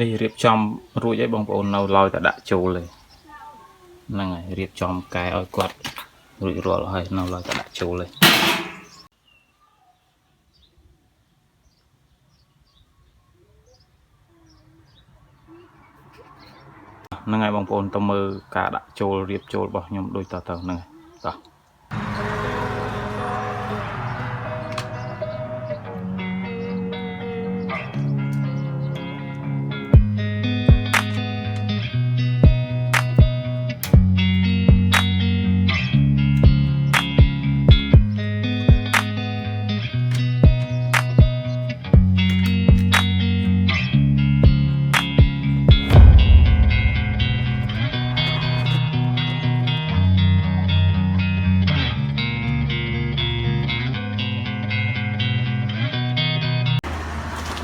นี่เรียบจอมรู้ใจบองปอนเราลอยแต่ดะโจเลยนั่งไงเรียบจอมกายอ้อยกวาดรู้รัวเราให้เราลอยแต่ดะโจเลยนั่งไงบองปอนตัวมือกาดะโจเรียบโจบอกยมโดยต่อนั่งไงต่อ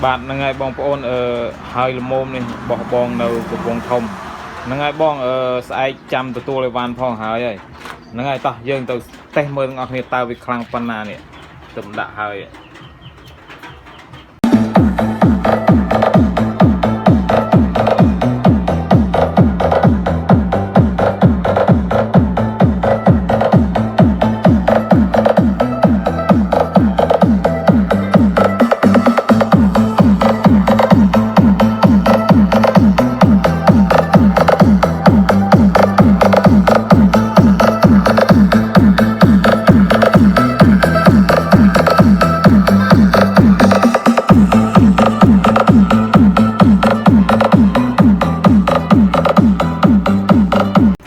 บ้านนั่งไงบองปอนหายละโมมนี่บอกบองเรากับบองทมนั่งไงบองสายจำตัวเลยวันพ่อหายเลยนั่งไงต่อยังตัวเตะมือออกเนี่ยตาวิคลังปันนาเนี่ยตุ่มด่าหาย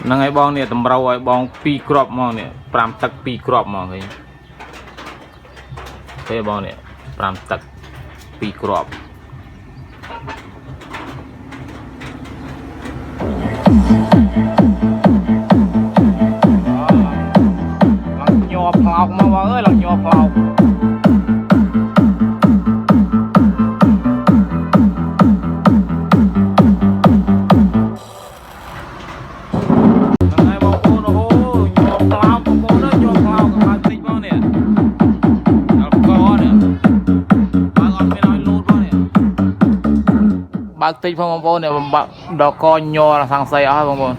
นั่งไงบองเนี่ยตำเราไอ้บองปีกรอบมองเนี่ยปรามตักปีกรอบมองเลยไอ้บองเนี่ยปรามตักปีกรอบหลังยอพลาวมาว่าหลังยอพลาวบางทีพ่อบอลเนี่ยดอกกอนยอทางไซอ้อยพ่อบอล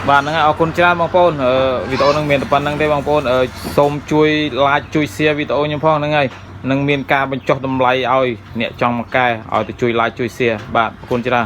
บ้านนั่งเอาคนจ้าบางปอนวิดีโอนั่งเมียนตะปันนั่งได้บางปอนส้มช่วยลายช่วยเสียวิดีโอยังพ่อนั่งไงนั่งเมียนกาบรรจบตำไลเอาเนี่ยจองมาแก่เอาแต่ช่วยลายช่วยเสียบ้านคนจ้า